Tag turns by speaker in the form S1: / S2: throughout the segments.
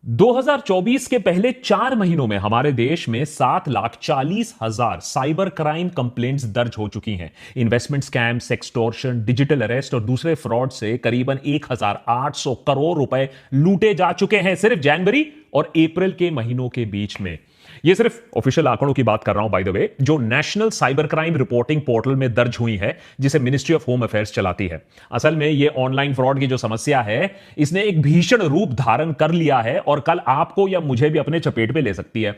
S1: 2024 के पहले 4 महीनों में हमारे देश में 7,40,000 साइबर क्राइम कंप्लेंट्स दर्ज हो चुकी हैं। Investment scam, sextortion, digital arrest और दूसरे फ्रॉड से करीबन 1,800 करोड़ रुपए लूटे जा चुके हैं सिर्फ जनवरी और अप्रैल के महीनों के बीच में। ये सिर्फ ऑफिशियल आंकड़ों की बात कर रहा हूं बाय द वे, जो national cyber crime reporting portal में दर्ज हुई है, जिसे मिनिस्ट्री ऑफ होम अफेयर्स चलाती है। असल में ये ऑनलाइन फ्रॉड की जो समस्या है, इसने एक भीषण रूप धारण कर लिया है और कल आपको या मुझे भी अपने चपेट में ले सकती है।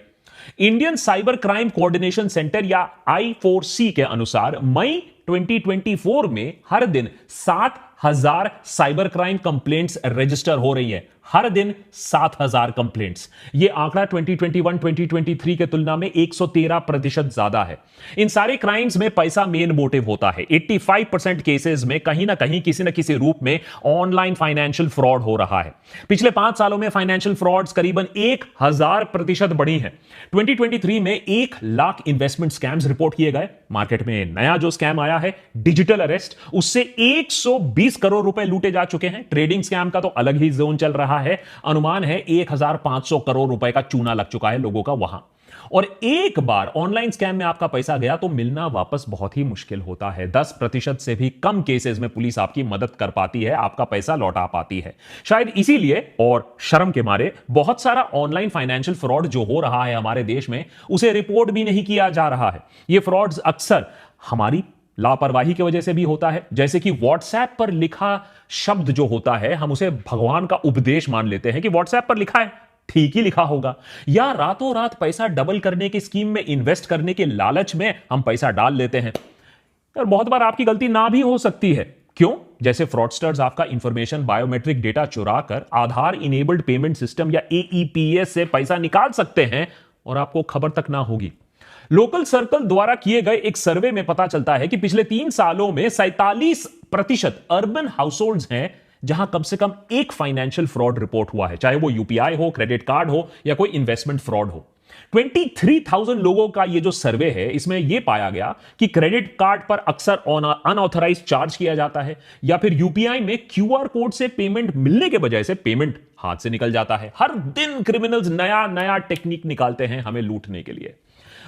S1: Indian cyber crime coordination centre या I4C के अनुसार मई 2024 में हर दिन 7,000 साइबर क्राइम कंप्लेंट्स रजिस्टर हो रही है। हर दिन 7,000 कंप्लेंट्स। यह आंकड़ा 2021-2023 के तुलना में 113% ज्यादा है। इन सारे क्राइम्स में पैसा मेन मोटिव होता है। 85% केसेस में कहीं ना कहीं किसी न किसी रूप में ऑनलाइन फाइनेंशियल फ्रॉड हो रहा है। पिछले 5 सालों में फाइनेंशियल फ्रॉड्स करीबन 1000% बढ़ी हैं। 2023 में 1 लाख इन्वेस्टमेंट स्कैम्स रिपोर्ट किए गए। मार्केट में नया जो स्कैम आया है डिजिटल अरेस्ट, उससे 120 करोड़ रुपए लूटे जा चुके हैं। ट्रेडिंग स्कैम का तो अलग ही जोन चल रहा है। अनुमान है 1,500 करोड़ रुपए का चूना लग चुका है लोगों का वहां। और एक बार ऑनलाइन स्कैम में आपका पैसा गया तो मिलना वापस बहुत ही मुश्किल होता है। 10% से भी कम केसेस में पुलिस आपकी मदद कर पाती है, आपका पैसा लौटा पाती है। शायद इसीलिए और शर्म के मारे बहुत सारा ऑनलाइन फाइनेंशियल फ्रॉड जो हो रहा है हमारे देश में, उसे रिपोर्ट भी नहीं किया जा रहा है। यह फ्रॉड्स अक्सर हमारी लापरवाही की वजह से भी होता है। जैसे कि व्हाट्सएप पर लिखा शब्द जो होता है, हम उसे भगवान का उपदेश मान लेते हैं कि व्हाट्सएप पर लिखा है, ठीक ही लिखा होगा। या रातों रात पैसा डबल करने की स्कीम में इन्वेस्ट करने के लालच में हम पैसा डाल लेते हैं। और बहुत बार आपकी गलती ना भी हो सकती है। क्यों? जैसे फ्रॉडस्टर्स आपका इंफॉर्मेशन, बायोमेट्रिक डेटा चुरा कर आधार इनेबल्ड पेमेंट सिस्टम या AEPS से पैसा निकाल सकते हैं और आपको खबर तक ना होगी। लोकल सर्कल द्वारा किए गए एक सर्वे में पता चलता है कि पिछले 3 सालों में 47% अर्बन हाउसहोल्ड्स हैं जहां कम से कम एक फाइनेंशियल फ्रॉड रिपोर्ट हुआ है, चाहे वो UPI हो, क्रेडिट कार्ड हो या कोई इन्वेस्टमेंट फ्रॉड हो। 23,000 लोगों का ये जो सर्वे है, इसमें यह पाया गया कि क्रेडिट कार्ड पर अक्सर अनऑथराइज्ड चार्ज किया जाता है या फिर UPI में QR कोड से पेमेंट मिलने के बजाय से पेमेंट हाथ से निकल जाता है। हर दिन क्रिमिनल्स नया नया टेक्निक निकालते हैं हमें लूटने के लिए।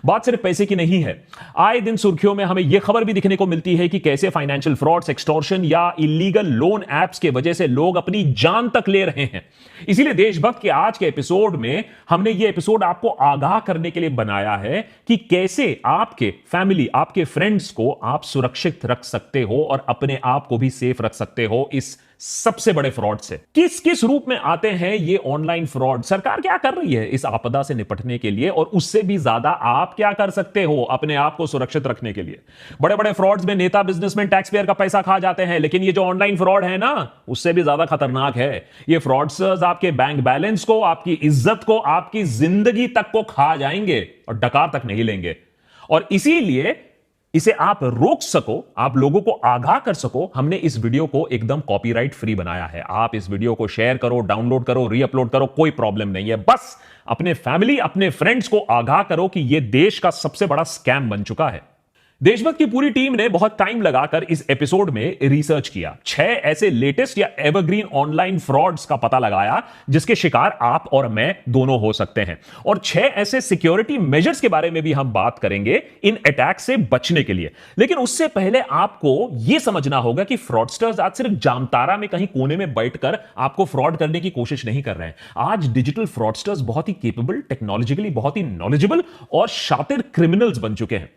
S1: बात सिर्फ पैसे की नहीं है। आए दिन सुर्खियों में हमें यह खबर भी दिखने को मिलती है कि कैसे फाइनेंशियल फ्रॉड, एक्सटॉर्शन या इलीगल लोन एप्स के वजह से लोग अपनी जान तक ले रहे हैं। इसीलिए देशभक्त के आज के एपिसोड में हमने यह एपिसोड आपको आगाह करने के लिए बनाया है कि कैसे आपके फैमिली, आपके फ्रेंड्स को आप सुरक्षित रख सकते हो और अपने आप को भी सेफ रख सकते हो इस सबसे बड़े फ्रॉड से। किस किस रूप में आते हैं ये ऑनलाइन फ्रॉड, सरकार क्या कर रही है इस आपदा से निपटने के लिए, और उससे भी ज्यादा आप क्या कर सकते हो अपने आप को सुरक्षित रखने के लिए। बड़े बड़े फ्रॉड्स में नेता, बिजनेसमैन, टैक्स पेयर का पैसा खा जाते हैं, लेकिन ये जो ऑनलाइन फ्रॉड है ना, उससे भी ज्यादा खतरनाक है। ये फ्रॉडस्टर्स आपके बैंक बैलेंस को, आपकी इज्जत को, आपकी जिंदगी तक को खा जाएंगे और डकार तक नहीं लेंगे। और इसीलिए इसे आप रोक सको, आप लोगों को आगाह कर सको, हमने इस वीडियो को एकदम कॉपीराइट फ्री बनाया है। आप इस वीडियो को शेयर करो, डाउनलोड करो, रीअपलोड करो, कोई प्रॉब्लम नहीं है। बस अपने फैमिली, अपने फ्रेंड्स को आगाह करो कि यह देश का सबसे बड़ा स्कैम बन चुका है। देशभक्त की पूरी टीम ने बहुत टाइम लगाकर इस एपिसोड में रिसर्च किया। 6 ऐसे लेटेस्ट या एवरग्रीन ऑनलाइन फ्रॉड्स का पता लगाया जिसके शिकार आप और मैं दोनों हो सकते हैं, और 6 ऐसे सिक्योरिटी मेजर्स के बारे में भी हम बात करेंगे इन अटैक से बचने के लिए। लेकिन उससे पहले आपको यह समझना होगा कि फ्रॉडस्टर्स आज सिर्फ जामतारा में कहीं कोने में बैठकर आपको फ्रॉड करने की कोशिश नहीं कर रहे हैं। आज डिजिटल फ्रॉडस्टर्स बहुत ही केपेबल, टेक्नोलॉजिकली बहुत ही नॉलेजेबल और शातिर क्रिमिनल्स बन चुके हैं।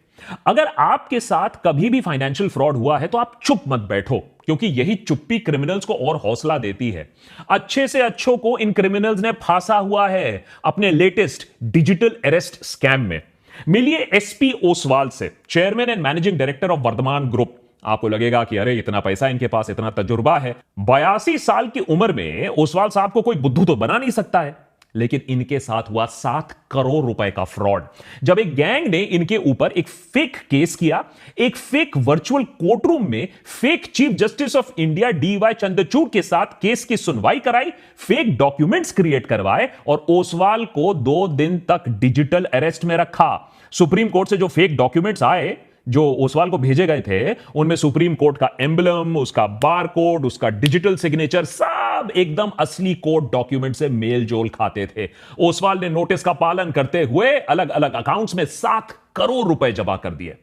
S1: अगर आपके साथ कभी भी फाइनेंशियल फ्रॉड हुआ है तो आप चुप मत बैठो, क्योंकि यही चुप्पी क्रिमिनल्स को और हौसला देती है। अच्छे से अच्छों को इन क्रिमिनल्स ने फांसा हुआ है अपने लेटेस्ट डिजिटल अरेस्ट स्कैम में। मिलिए SP ओसवाल से, chairman and managing director of Vardhman group. आपको लगेगा कि अरे इतना पैसा इनके पास, इतना तजुर्बा है। 82 साल की उम्र में ओसवाल साहब को कोई बुद्धू तो बना नहीं सकता है, लेकिन इनके साथ हुआ 7 करोड़ रुपए का फ्रॉड। जब एक गैंग ने इनके ऊपर एक फेक केस किया, एक फेक वर्चुअल कोर्ट रूम में fake chief justice of India DY Chandrachud के साथ केस की सुनवाई कराई, फेक डॉक्यूमेंट्स क्रिएट करवाए और ओसवाल को 2 दिन तक डिजिटल अरेस्ट में रखा। सुप्रीम कोर्ट से जो फेक डॉक्यूमेंट्स आए, जो ओसवाल को भेजे गए थे उनमें सुप्रीम कोर्ट का एम्बलम, उसका बार कोड, उसका डिजिटल सिग्नेचर सब एकदम असली कोर्ट डॉक्यूमेंट से मेल जोल खाते थे। ओसवाल ने नोटिस का पालन करते हुए अलग अलग अकाउंट्स में 7 करोड़ रुपए जमा कर दिए।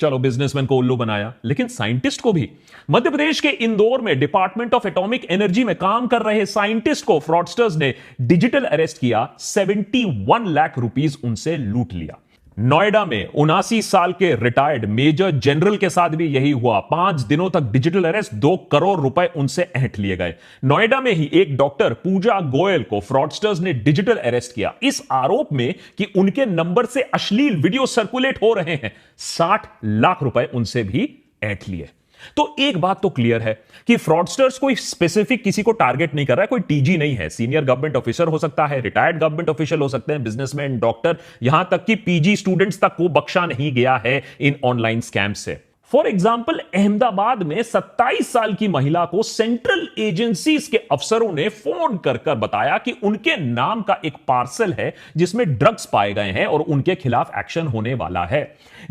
S1: चलो, बिजनेसमैन को उल्लू बनाया, लेकिन साइंटिस्ट को भी। मध्य प्रदेश के इंदौर में डिपार्टमेंट ऑफ एटॉमिक एनर्जी में काम कर रहे साइंटिस्ट को फ्रॉडस्टर्स ने डिजिटल अरेस्ट किया, 71 लाख रुपीस उनसे लूट लिया। नोएडा में 79 साल के रिटायर्ड मेजर जनरल के साथ भी यही हुआ। 5 दिनों तक डिजिटल अरेस्ट, 2 करोड़ रुपए उनसे ऐंठ लिए गए। नोएडा में ही एक डॉक्टर पूजा गोयल को फ्रॉडस्टर्स ने डिजिटल अरेस्ट किया, इस आरोप में कि उनके नंबर से अश्लील वीडियो सर्कुलेट हो रहे हैं। 60 लाख रुपए उनसे भी ऐंठ लिए। तो एक बात तो क्लियर है कि फ्रॉडस्टर्स कोई स्पेसिफिक किसी को टारगेट नहीं कर रहा है, कोई टीजी नहीं है। सीनियर गवर्नमेंट ऑफिसर हो सकता है, रिटायर्ड गवर्नमेंट ऑफिशियल हो सकते हैं, बिजनेसमैन, डॉक्टर, यहां तक कि पीजी स्टूडेंट्स तक को बख्शा नहीं गया है इन ऑनलाइन स्कैम से। फॉर एग्जाम्पल, अहमदाबाद में 27 साल की महिला को सेंट्रल एजेंसीज के अफसरों ने फोन कर कर बताया कि उनके नाम का एक पार्सल है जिसमें ड्रग्स पाए गए हैं और उनके खिलाफ एक्शन होने वाला है।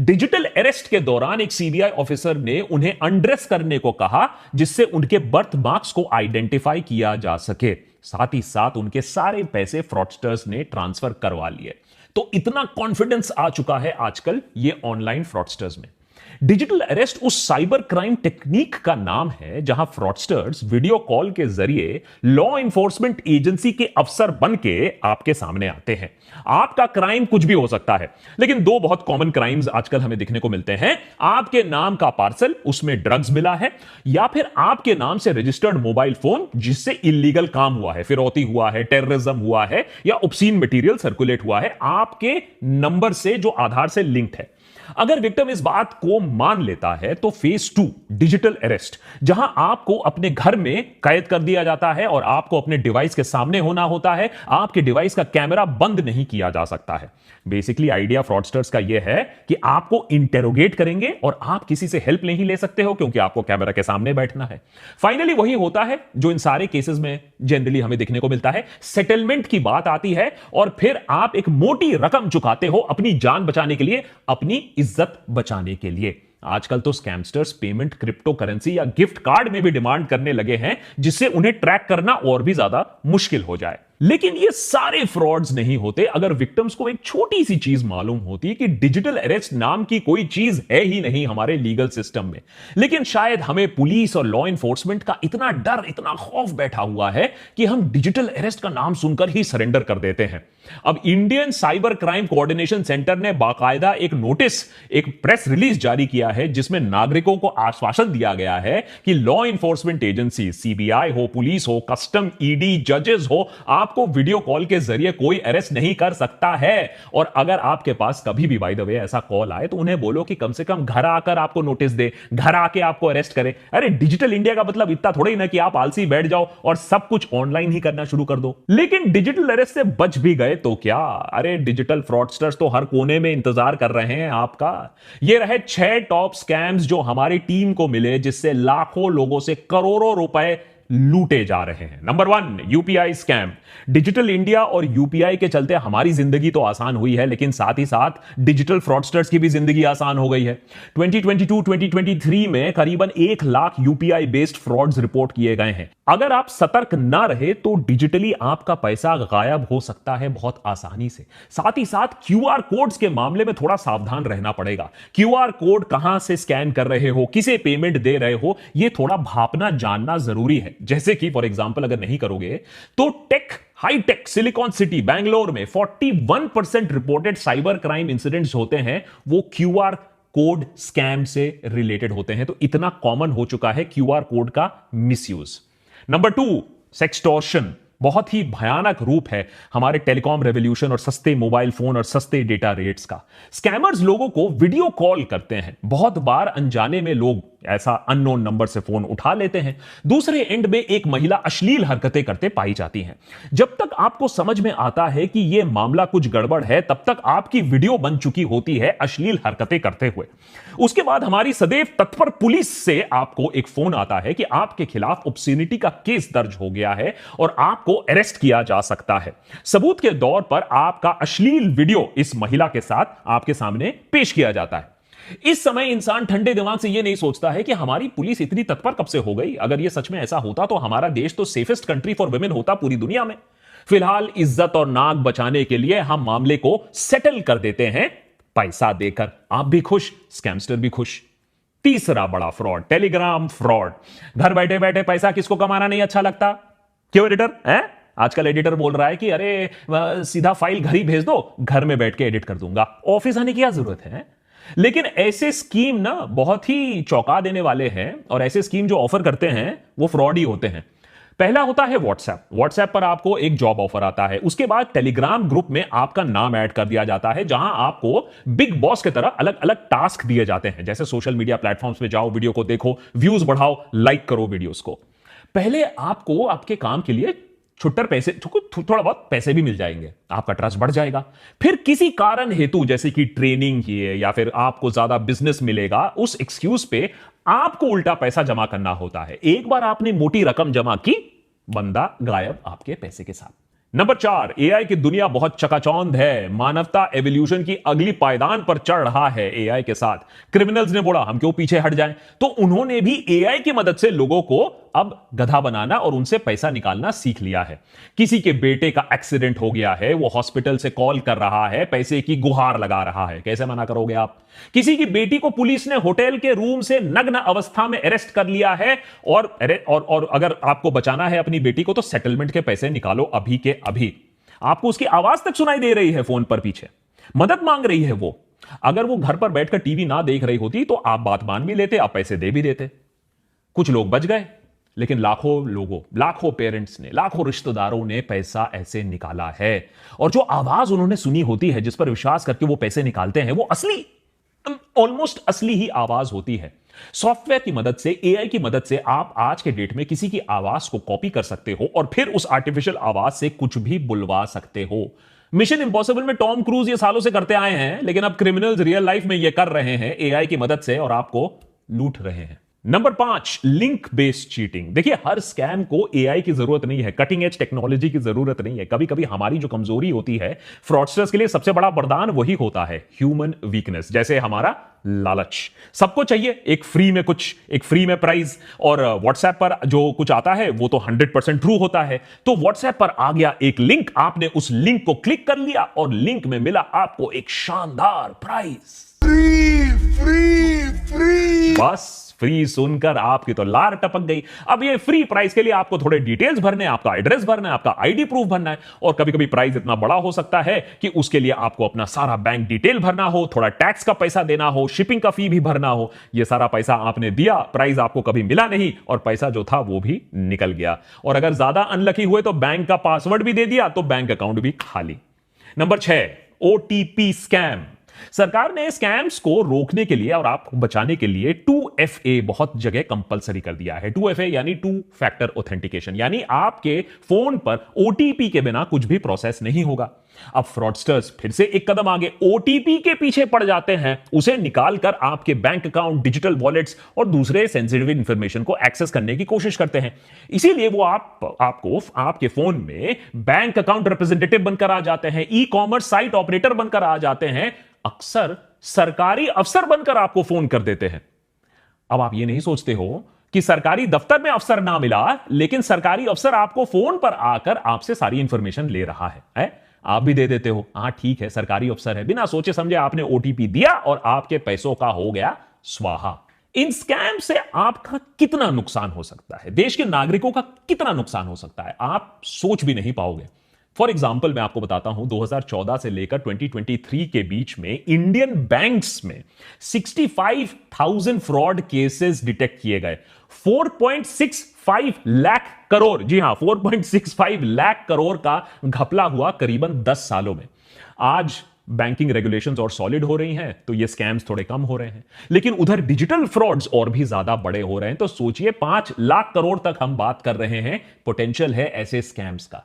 S1: डिजिटल अरेस्ट के दौरान एक सीबीआई ऑफिसर ने उन्हें अनड्रेस करने को कहा, जिससे उनके बर्थ मार्क्स को आइडेंटिफाई किया जा सके। साथ ही साथ उनके सारे पैसे फ्रॉडस्टर्स ने ट्रांसफर करवा लिए। तो इतना कॉन्फिडेंस आ चुका है आजकल ये ऑनलाइन फ्रॉडस्टर्स में। डिजिटल अरेस्ट उस साइबर क्राइम टेक्निक का नाम है जहां फ्रॉडस्टर्स वीडियो कॉल के जरिए लॉ इन्फोर्समेंट एजेंसी के अफसर बन के आपके सामने आते हैं। आपका क्राइम कुछ भी हो सकता है, लेकिन 2 बहुत कॉमन क्राइम्स आजकल हमें दिखने को मिलते हैं। आपके नाम का पार्सल, उसमें ड्रग्स मिला है, या फिर आपके नाम से रजिस्टर्ड मोबाइल फोन जिससे इलीगल काम हुआ है, फिरौती हुआ है, टेररिज्म हुआ है, या ऑब्सीन मटेरियल सर्कुलेट हुआ है आपके नंबर से जो आधार से लिंक्ड है। अगर विक्टिम इस बात को मान लेता है तो फेज 2 डिजिटल अरेस्ट, जहां आपको अपने घर में कैद कर दिया जाता है और आपको अपने डिवाइस के सामने होना होता है। आपके डिवाइस का कैमरा बंद नहीं किया जा सकता है। बेसिकली आइडिया फ्रॉडस्टर्स का यह है कि आपको इंटेरोगेट करेंगे और आप किसी से हेल्प नहीं ले सकते हो क्योंकि आपको कैमरा के सामने बैठना है। फाइनली वही होता है जो इन सारे केसेस में जनरली हमें देखने को मिलता है। सेटलमेंट की बात आती है और फिर आप एक मोटी रकम चुकाते हो अपनी जान बचाने के लिए, अपनी इज्जत बचाने के लिए। आजकल तो स्कैमस्टर्स पेमेंट क्रिप्टो करेंसी या गिफ्ट कार्ड में भी डिमांड करने लगे हैं, जिससे उन्हें ट्रैक करना और भी ज्यादा मुश्किल हो जाए। लेकिन ये सारे फ्रॉड्स नहीं होते अगर विक्टिम्स को एक छोटी सी चीज मालूम होती कि डिजिटल अरेस्ट नाम की कोई चीज है ही नहीं हमारे लीगल सिस्टम में। लेकिन शायद हमें पुलिस और लॉ इन्फोर्समेंट का इतना डर, इतना खौफ बैठा हुआ है कि हम डिजिटल अरेस्ट का नाम सुनकर ही सरेंडर कर देते हैं। अब Indian cyber crime coordination centre ने बाकायदा एक नोटिस, एक प्रेस रिलीज जारी किया है जिसमें नागरिकों को आश्वासन दिया गया है कि लॉ इन्फोर्समेंट एजेंसी, सीबीआई हो, पुलिस हो, कस्टम, ईडी, जजेस हो, आपको वीडियो कॉल के जरिए कोई अरेस्ट नहीं कर सकता है। और अगर आपके पास कभी भी बाय द वे ऐसा कॉल आए तो उन्हें बोलो कि कम से कम घर आकर आपको नोटिस दे, घर आके आपको अरेस्ट करे। अरे डिजिटल इंडिया का मतलब इतना थोड़ा ही ना कि आप आलसी बैठ जाओ और सब कुछ ऑनलाइन ही करना शुरू कर दो। लेकिन डिजिटल अरेस्ट से बच भी गए तो क्या? अरे डिजिटल फ्रॉडस्टर्स तो हर कोने में इंतजार कर रहे हैं आपका। ये रहे 6 टॉप स्कैम्स जो हमारी टीम को मिले, जिससे लाखों लोगों से करोड़ों रुपए लूटे जा रहे हैं। Number 1, UPI scam. Digital India और यूपीआई के चलते हमारी जिंदगी तो आसान हुई है, लेकिन साथ ही साथ डिजिटल फ्रॉडस्टर्स की भी जिंदगी आसान हो गई है। 2022-2023 में करीबन 1 lakh UPI based frauds report किए गए हैं। अगर आप सतर्क ना रहे तो डिजिटली आपका पैसा गायब हो सकता है बहुत आसानी से। साथ ही साथ क्यूआर कोड्स के मामले में थोड़ा सावधान रहना पड़ेगा। क्यूआर कोड कहां से स्कैन कर रहे हो, किसे पेमेंट दे रहे हो, यह थोड़ा भापना जानना जरूरी है। जैसे कि फॉर एग्जांपल अगर नहीं करोगे तो हाईटेक सिलिकॉन सिटी बैंगलोर में 41% रिपोर्टेड साइबर क्राइम इंसिडेंट्स होते हैं, वो क्यूआर कोड स्कैम से रिलेटेड होते हैं। तो इतना कॉमन हो चुका है क्यूआर कोड का मिसयूज। Number 2, sextortion. बहुत ही भयानक रूप है हमारे टेलीकॉम रेवोल्यूशन और सस्ते मोबाइल फोन और सस्ते डेटा रेट्स का। स्कैमर्स लोगों को वीडियो कॉल करते हैं। बहुत बार अनजाने में लोग ऐसा अननोन नंबर से फोन उठा लेते हैं। दूसरे एंड में एक महिला अश्लील हरकतें करते पाई जाती हैं। जब तक आपको समझ में आता है कि यह मामला कुछ गड़बड़ है, तब तक आपकी वीडियो बन चुकी होती है अश्लील हरकतें करते हुए। उसके बाद हमारी सदैव तत्पर पुलिस से आपको एक फोन आता है कि आपके खिलाफ ऑब्स्सेनिटी का केस दर्ज हो गया है और आपको अरेस्ट किया जा सकता है। सबूत के दौर पर आपका अश्लील वीडियो इस महिला के साथ आपके सामने पेश किया जाता है। इस समय इंसान ठंडे दिमाग से यह नहीं सोचता है कि हमारी पुलिस इतनी तत्पर कब से हो गई। अगर यह सच में ऐसा होता तो हमारा देश तो सेफेस्ट कंट्री फॉर वुमेन होता पूरी दुनिया में। फिलहाल इज्जत और नाक बचाने के लिए हम मामले को सेटल कर देते हैं पैसा देकर। आप भी खुश, स्कैमस्टर भी खुश। तीसरा बड़ा फ्रॉड, टेलीग्राम फ्रॉड। घर बैठे बैठे पैसा किसको कमाना नहीं अच्छा लगता? क्यों एडिटर है? आजकल एडिटर बोल रहा है कि अरे सीधा फाइल घर ही भेज दो, घर में बैठ के एडिट कर दूंगा, ऑफिस आने की क्या जरूरत है। लेकिन ऐसे स्कीम ना बहुत ही चौंका देने वाले हैं, और ऐसे स्कीम जो ऑफर करते हैं वो फ्रॉड ही होते हैं। पहला होता है व्हाट्सएप पर आपको एक जॉब ऑफर आता है। उसके बाद टेलीग्राम ग्रुप में आपका नाम ऐड कर दिया जाता है, जहां आपको बिग बॉस की तरह अलग अलग टास्क दिए जाते हैं, जैसे सोशल मीडिया प्लेटफॉर्म्स पे जाओ, वीडियो को देखो, व्यूज बढ़ाओ, लाइक करो वीडियोस को। पहले आपको आपके काम के लिए छुट्टर पैसे, थोड़ा बहुत पैसे भी मिल जाएंगे, आपका ट्रस्ट बढ़ जाएगा। फिर किसी कारण हेतु, जैसे कि ट्रेनिंग की है या फिर आपको ज्यादा बिजनेस मिलेगा, उस एक्सक्यूज पे आपको उल्टा पैसा जमा करना होता है। एक बार आपने मोटी रकम जमा की, बंदा गायब आपके पैसे के साथ। नंबर 4, एआई की दुनिया बहुत चकाचौंध है। मानवता एवोल्यूशन की अगली पायदान पर चढ़ रहा है एआई के साथ। क्रिमिनल्स ने बोला हम क्यों पीछे हट जाएं, तो उन्होंने भी एआई की मदद से लोगों को अब गधा बनाना और उनसे पैसा निकालना सीख लिया है। किसी के बेटे का एक्सीडेंट हो गया है, वो हॉस्पिटल से कॉल कर रहा है, पैसे की गुहार लगा रहा है, कैसे मना करोगे आप? किसी की बेटी को पुलिस ने होटल के रूम से नग्न अवस्था में अरेस्ट कर लिया है, और अगर आपको बचाना है अपनी बेटी को तो सेटलमेंट के पैसे निकालो अभी के अभी। आपको उसकी आवाज तक सुनाई दे रही है फोन पर, पीछे मदद मांग रही है वो। अगर वो घर पर बैठकर टीवी ना देख रही होती तो आप बात मान भी लेते, आप पैसे दे भी देते। कुछ लोग बच गए, लेकिन लाखों लोगों, लाखों पेरेंट्स ने, लाखों रिश्तेदारों ने पैसा ऐसे निकाला है। और जो आवाज उन्होंने सुनी होती है, जिस पर विश्वास करके वो पैसे निकालते हैं, वो असली, ऑलमोस्ट असली ही आवाज होती है। सॉफ्टवेयर की मदद से, एआई की मदद से आप आज के डेट में किसी की आवाज को कॉपी कर सकते हो और फिर उस आर्टिफिशियल आवाज से कुछ भी बुलवा सकते हो। मिशन इंपॉसिबल में टॉम क्रूज ये सालों से करते आए हैं, लेकिन अब क्रिमिनल्स रियल लाइफ में ये कर रहे हैं एआई की मदद से, और आपको लूट रहे हैं। Number 5, link based cheating. देखिए, हर स्कैम को एआई की जरूरत नहीं है, कटिंग एज टेक्नोलॉजी की जरूरत नहीं है। कभी कभी हमारी जो कमजोरी होती है, फ्रॉडस्टर्स के लिए सबसे बड़ा वरदान वही होता है, ह्यूमन वीकनेस। जैसे हमारा लालच। सबको चाहिए एक फ्री में प्राइज, और व्हाट्सएप पर जो कुछ आता है वो तो 100% ट्रू होता है। तो व्हाट्सएप पर आ गया एक लिंक, आपने उस लिंक को क्लिक कर लिया और लिंक में मिला आपको एक शानदार प्राइज। फ्री। बस फ्री सुनकर आपकी तो लार टपक गई। अब ये फ्री प्राइस के लिए आपको थोड़े डिटेल्स भरने, आपका एड्रेस भरना है, आपका आईडी प्रूफ भरना है, और कभी कभी प्राइस इतना बड़ा हो सकता है कि उसके लिए आपको अपना सारा बैंक डिटेल भरना हो, थोड़ा टैक्स का पैसा देना हो, शिपिंग का फी भी भरना हो। ये सारा पैसा आपने दिया, प्राइस आपको कभी मिला नहीं, और पैसा जो था वो भी निकल गया। और अगर ज्यादा अनलकी हुए तो बैंक का पासवर्ड भी दे दिया, तो बैंक अकाउंट भी खाली। Number 6, OTP scam. सरकार ने स्कैम्स को रोकने के लिए और आपको बचाने के लिए 2FA बहुत जगह कंपलसरी कर दिया है। 2FA यानी टू फैक्टर ऑथेंटिकेशन, यानी आपके फोन पर ओटीपी के बिना कुछ भी प्रोसेस नहीं होगा। अब फ्रॉडस्टर्स फिर से एक कदम आगे, ओटीपी के पीछे पड़ जाते हैं, उसे निकालकर आपके बैंक अकाउंट, डिजिटल वॉलेट्स और दूसरे सेंसिटिव इंफॉर्मेशन को एक्सेस करने की कोशिश करते हैं। इसीलिए वो आपको आपके फोन में बैंक अकाउंट रिप्रेजेंटेटिव बनकर आ जाते हैं, ई कॉमर्स साइट ऑपरेटर बनकर आ जाते हैं, अक्सर सरकारी अफसर बनकर आपको फोन कर देते हैं। अब आप ये नहीं सोचते हो कि सरकारी दफ्तर में अफसर ना मिला, लेकिन सरकारी अफसर आपको फोन पर आकर आपसे सारी इंफॉर्मेशन ले रहा है? आप भी दे देते हो, हाँ ठीक है सरकारी अफसर है, बिना सोचे समझे आपने ओटीपी दिया और आपके पैसों का हो गया स्वाहा। इन स्कैम से आपका कितना नुकसान हो सकता है, देश के नागरिकों का कितना नुकसान हो सकता है, आप सोच भी नहीं पाओगे। फॉर एग्जाम्पल मैं आपको बताता हूं, 2014 से लेकर 2023 के बीच में इंडियन बैंक्स में 65,000 फ्रॉड केसेस डिटेक्ट किए गए। 4.65 लाख करोड़, जी हां 4.65 लाख करोड़ का घपला हुआ करीबन 10 सालों में। आज बैंकिंग रेगुलेशंस और सॉलिड हो रही हैं तो ये स्कैम्स थोड़े कम हो रहे हैं, लेकिन उधर डिजिटल फ्रॉड्स और भी ज्यादा बड़े हो रहे हैं। तो सोचिए 5 लाख करोड़ तक हम बात कर रहे हैं, पोटेंशियल है ऐसे स्कैम्स का।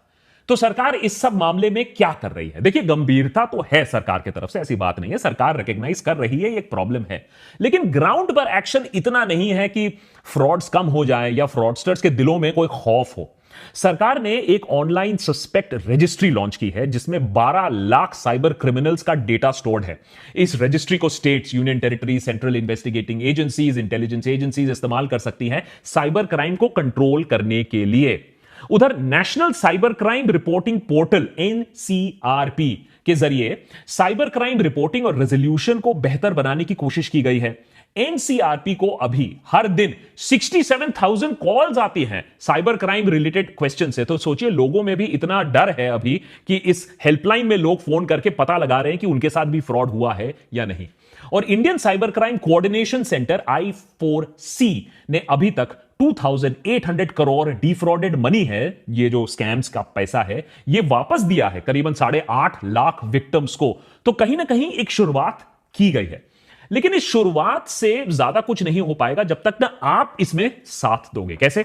S1: तो सरकार इस सब मामले में क्या कर रही है? देखिए, गंभीरता तो है सरकार की तरफ से, ऐसी बात नहीं है, सरकार रिकॉग्नाइज कर रही है ये एक प्रॉब्लम है, लेकिन ग्राउंड पर एक्शन इतना नहीं है कि फ्रॉड्स कम हो जाए या फ्रॉडस्टर्स के दिलों में कोई खौफ हो। सरकार ने एक ऑनलाइन सस्पेक्ट रजिस्ट्री लॉन्च की है जिसमें 12 लाख साइबर क्रिमिनल्स का डेटा स्टोर्ड है। इस रजिस्ट्री को states, union territory, central investigating agencies, intelligence agencies इस्तेमाल कर सकती हैं साइबर क्राइम को कंट्रोल करने के लिए। उधर national cyber crime reporting portal NCRP के जरिए साइबर क्राइम रिपोर्टिंग और रेजोल्यूशन को बेहतर बनाने की कोशिश की गई है। एनसीआरपी को अभी हर दिन 67,000 कॉल्स आती हैं साइबर क्राइम रिलेटेड क्वेश्चन से। तो सोचिए, लोगों में भी इतना डर है अभी कि इस हेल्पलाइन में लोग फोन करके पता लगा रहे हैं कि उनके साथ भी फ्रॉड हुआ है या नहीं। और Indian cyber crime coordination centre I4C ने अभी तक 2,800 करोड़ डिफ्रॉडेड मनी है, ये जो स्कैम्स का पैसा है, ये वापस दिया है करीबन 8.5 लाख विक्टिम्स को। तो कहीं ना कहीं एक शुरुआत की गई है, लेकिन इस शुरुआत से ज्यादा कुछ नहीं हो पाएगा जब तक ना आप इसमें साथ दोगे। कैसे?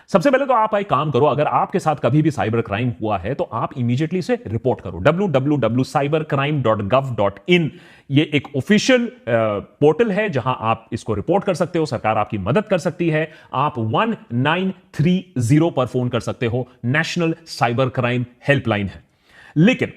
S1: सबसे पहले तो आप एक काम करो, अगर आपके साथ कभी भी साइबर क्राइम हुआ है तो आप इमीडिएटली इसे रिपोर्ट करो। www.cybercrime.gov.in ये एक ऑफिशियल पोर्टल है जहां आप इसको रिपोर्ट कर सकते हो, सरकार आपकी मदद कर सकती है। आप 1930 पर फोन कर सकते हो, नेशनल साइबर क्राइम हेल्पलाइन है। लेकिन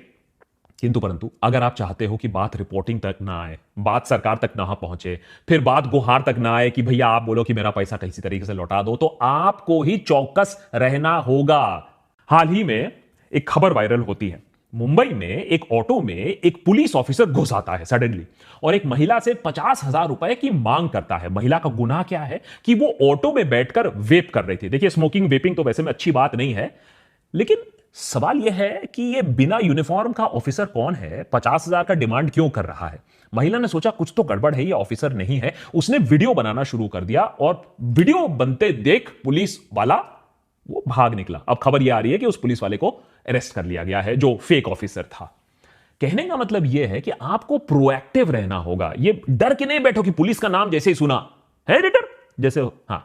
S1: किंतु परंतु अगर आप चाहते हो कि बात रिपोर्टिंग तक ना आए, बात सरकार तक ना पहुंचे, फिर बात गुहार तक ना आए कि भैया आप बोलो कि मेरा पैसा किसी तरीके से लौटा दो, तो आपको ही चौकस रहना होगा। हाल ही में एक खबर वायरल होती है। मुंबई में एक ऑटो में एक पुलिस ऑफिसर घुस आता है सडनली और एक महिला से 50,000 रुपए की मांग करता है। महिला का गुनाह क्या है कि वो ऑटो में बैठकर वेप कर रही थी। देखिए, स्मोकिंग वेपिंग तो वैसे में अच्छी बात नहीं है, लेकिन सवाल यह है कि यह बिना यूनिफॉर्म का ऑफिसर कौन है, 50,000 का डिमांड क्यों कर रहा है। महिला ने सोचा कुछ तो गड़बड़ है, ये ऑफिसर नहीं है। उसने वीडियो बनाना शुरू कर दिया और वीडियो बनते देख पुलिस वाला वो भाग निकला। अब खबर यह आ रही है कि उस पुलिस वाले को अरेस्ट कर लिया गया है जो फेक ऑफिसर था। कहने का मतलब यह है कि आपको प्रोएक्टिव रहना होगा। ये डर के नहीं बैठो कि पुलिस का नाम जैसे ही सुना है रिटर जैसे, हां,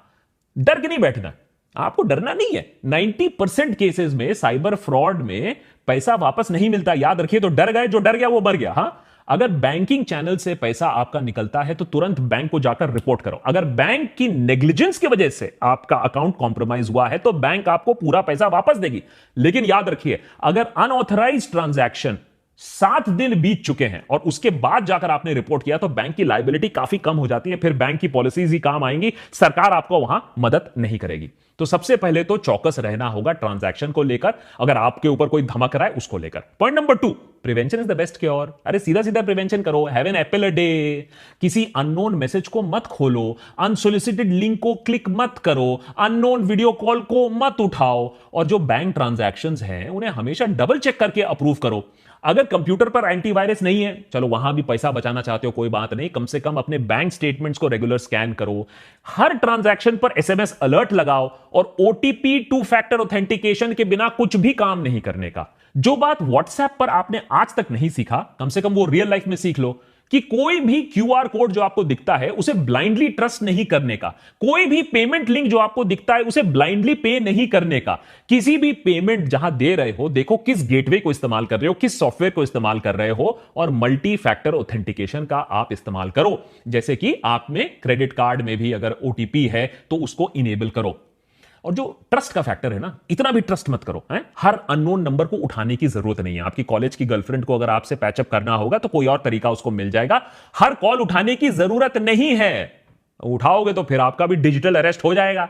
S1: डर के नहीं बैठना, आपको डरना नहीं है। 90% केसेस में साइबर फ्रॉड में पैसा वापस नहीं मिलता, याद रखिए। तो डर गए, जो डर गया वो मर गया। हां, अगर बैंकिंग चैनल से पैसा आपका निकलता है तो तुरंत बैंक को जाकर रिपोर्ट करो। अगर बैंक की नेग्लिजेंस की वजह से आपका अकाउंट कॉम्प्रोमाइज हुआ है तो बैंक आपको पूरा पैसा वापस देगी। लेकिन याद रखिए, अगर अनऑथराइज्ड ट्रांजैक्शन 7 दिन बीत चुके हैं और उसके बाद जाकर आपने रिपोर्ट किया तो बैंक की लायबिलिटी काफी कम हो जाती है। फिर बैंक की पॉलिसीज ही काम आएंगी, सरकार आपको वहां मदद नहीं करेगी। तो सबसे पहले तो चौकस रहना होगा ट्रांजैक्शन को लेकर, अगर आपके ऊपर कोई धमक रहा है उसको लेकर। Point number 2, prevention is the best cure. अरे सीधा सीधा प्रिवेंशन करो। Have an apple a day. किसी अननोन मैसेज को मत खोलो, अनसोलिसिटेड लिंक को क्लिक मत करो, अननोन वीडियो कॉल को मत उठाओ, और जो बैंक ट्रांजैक्शंस हैं उन्हें हमेशा डबल चेक करके अप्रूव करो। अगर कंप्यूटर पर एंटीवायरस नहीं है, चलो वहां भी पैसा बचाना चाहते हो कोई बात नहीं, कम से कम अपने बैंक स्टेटमेंट्स को रेगुलर स्कैन करो। हर ट्रांजैक्शन पर एसएमएस अलर्ट लगाओ और ओटीपी 2 फैक्टर ऑथेंटिकेशन के बिना कुछ भी काम नहीं करने का। जो बात व्हाट्सएप पर आपने आज तक नहीं सीखा, कम से कम वो रियल लाइफ में सीख लो कि कोई भी क्यूआर कोड जो आपको दिखता है उसे ब्लाइंडली ट्रस्ट नहीं करने का। कोई भी पेमेंट लिंक जो आपको दिखता है उसे ब्लाइंडली पे नहीं करने का। किसी भी पेमेंट जहां दे रहे हो, देखो किस गेटवे को इस्तेमाल कर रहे हो, किस सॉफ्टवेयर को इस्तेमाल कर रहे हो, और मल्टी फैक्टर ऑथेंटिकेशन का आप इस्तेमाल करो। जैसे कि आप में क्रेडिट कार्ड में भी अगर ओटीपी है तो उसको इनेबल करो। और जो ट्रस्ट का फैक्टर है ना, इतना भी ट्रस्ट मत करो। हर अननोन नंबर को उठाने की जरूरत नहीं है। आपकी कॉलेज की गर्लफ्रेंड को अगर आपसे पैचअप करना होगा तो कोई और तरीका उसको मिल जाएगा। हर कॉल उठाने की जरूरत नहीं है। उठाओगे तो फिर आपका भी डिजिटल अरेस्ट हो जाएगा।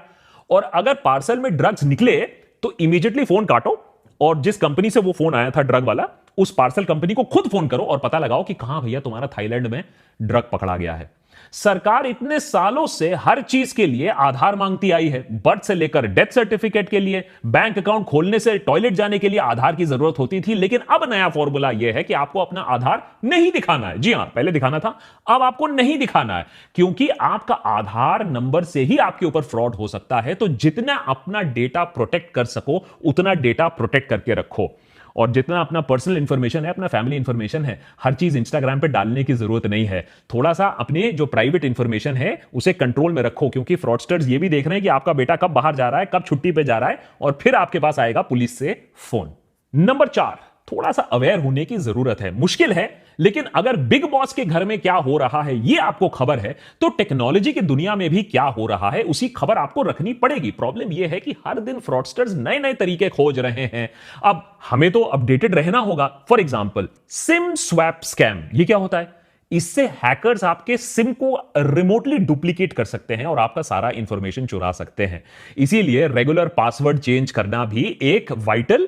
S1: और अगर पार्सल में ड्रग्स निकले तो इमीडिएटली फोन काटो और जिस कंपनी से वो फोन आया था ड्रग वाला, उस पार्सल कंपनी को खुद फोन करो और पता लगाओ कि कहां भैया तुम्हारा थाईलैंड में ड्रग पकड़ा गया है। सरकार इतने सालों से हर चीज के लिए आधार मांगती आई है। बर्थ से लेकर डेथ सर्टिफिकेट के लिए, बैंक अकाउंट खोलने से टॉयलेट जाने के लिए आधार की जरूरत होती थी। लेकिन अब नया फॉर्मूला यह है कि आपको अपना आधार नहीं दिखाना है। जी हां, पहले दिखाना था, अब आपको नहीं दिखाना है, क्योंकि आपका आधार नंबर से ही आपके ऊपर फ्रॉड हो सकता है। तो जितना अपना डेटा प्रोटेक्ट कर सको उतना डेटा प्रोटेक्ट करके रखो। और जितना अपना पर्सनल इंफॉर्मेशन है, अपना फैमिली इंफॉर्मेशन है, हर चीज इंस्टाग्राम पे डालने की जरूरत नहीं है। थोड़ा सा अपने जो प्राइवेट इंफॉर्मेशन है उसे कंट्रोल में रखो, क्योंकि फ्रॉडस्टर्स ये भी देख रहे हैं कि आपका बेटा कब बाहर जा रहा है, कब छुट्टी पे जा रहा है, और फिर आपके पास आएगा पुलिस से फोन। नंबर 4, थोड़ा सा अवेयर होने की जरूरत है। मुश्किल है, लेकिन अगर बिग बॉस के घर में क्या हो रहा है ये आपको खबर है, तो टेक्नोलॉजी की दुनिया में भी क्या हो रहा है उसी खबर आपको रखनी पड़ेगी। प्रॉब्लम यह है कि हर दिन फ्रॉडस्टर्स नए नए तरीके खोज रहे हैं। अब हमें तो अपडेटेड रहना होगा। For example, SIM swap scam, ये क्या होता है? इससे हैकर्स आपके सिम को रिमोटली डुप्लीकेट कर सकते हैं और आपका सारा इंफॉर्मेशन चुरा सकते हैं। इसीलिए रेगुलर पासवर्ड चेंज करना भी एक वाइटल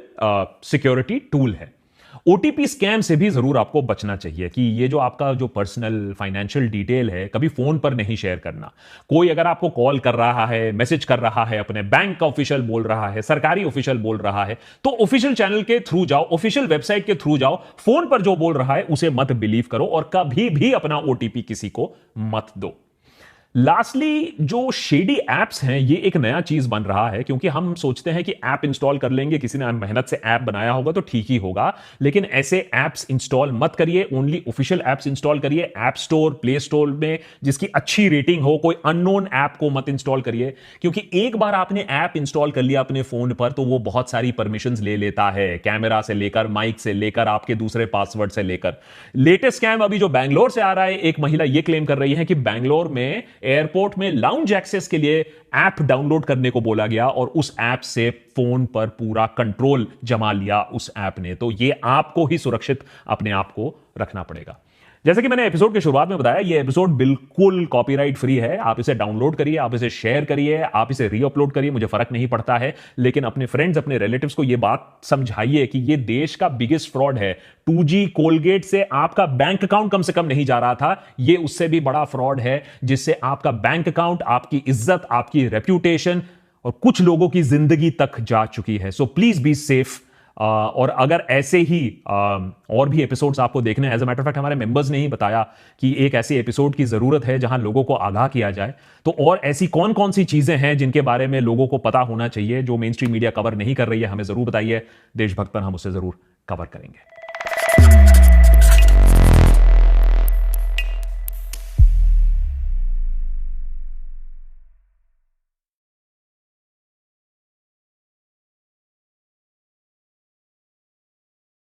S1: सिक्योरिटी टूल है। ओटीपी स्कैम से भी जरूर आपको बचना चाहिए कि ये जो आपका जो पर्सनल फाइनेंशियल डिटेल है कभी फोन पर नहीं शेयर करना। कोई अगर आपको कॉल कर रहा है, मैसेज कर रहा है, अपने बैंक का ऑफिशियल बोल रहा है, सरकारी ऑफिशियल बोल रहा है, तो ऑफिशियल चैनल के थ्रू जाओ, ऑफिशियल वेबसाइट के थ्रू जाओ। फोन पर जो बोल रहा है उसे मत बिलीव करो और कभी भी अपना ओटीपी किसी को मत दो। लास्टली, जो शेडी एप्स हैं ये एक नया चीज बन रहा है, क्योंकि हम सोचते हैं कि ऐप इंस्टॉल कर लेंगे, किसी ने मेहनत से ऐप बनाया होगा तो ठीक ही होगा, लेकिन ऐसे एप्स इंस्टॉल मत करिए। ओनली ऑफिशियल एप्स इंस्टॉल करिए। ऐप स्टोर, प्ले स्टोर में जिसकी अच्छी रेटिंग हो, कोई अननोन ऐप को मत इंस्टॉल करिए, क्योंकि एक बार आपने ऐप इंस्टॉल कर लिया अपने फोन पर तो वो बहुत सारी परमिशंस ले लेता है, कैमरा से लेकर, माइक से लेकर, आपके दूसरे पासवर्ड से लेकर। लेटेस्ट स्कैम अभी जो बैंगलोर से आ रहा है, एक महिला ये क्लेम कर रही है कि बैंगलोर में एयरपोर्ट में लाउंज एक्सेस के लिए ऐप डाउनलोड करने को बोला गया और उस ऐप से फोन पर पूरा कंट्रोल जमा लिया उस ऐप ने। तो ये आपको ही सुरक्षित अपने आप को रखना पड़ेगा। जैसे कि मैंने एपिसोड के शुरुआत में बताया, ये एपिसोड बिल्कुल कॉपीराइट फ्री है। आप इसे डाउनलोड करिए, आप इसे शेयर करिए, आप इसे रीअपलोड करिए, मुझे फर्क नहीं पड़ता है, लेकिन अपने फ्रेंड्स, अपने रिलेटिव्स को यह बात समझाइए कि यह देश का बिगेस्ट फ्रॉड है। 2G कोलगेट से आपका बैंक अकाउंट कम से कम नहीं जा रहा था, यह उससे भी बड़ा फ्रॉड है जिससे आपका बैंक अकाउंट, आपकी इज्जत, आपकी रेप्यूटेशन और कुछ लोगों की जिंदगी तक जा चुकी है। So please be safe. और अगर ऐसे ही और भी एपिसोड्स आपको देखने हैं, as a matter of fact हमारे मेंबर्स ने ही बताया कि एक ऐसे एपिसोड की जरूरत है जहां लोगों को आगाह किया जाए, तो और ऐसी कौन कौन सी चीजें हैं जिनके बारे में लोगों को पता होना चाहिए जो मेन स्ट्रीम मीडिया कवर नहीं कर रही है, हमें जरूर बताइए। देशभक्त पर हम उसे जरूर कवर करेंगे।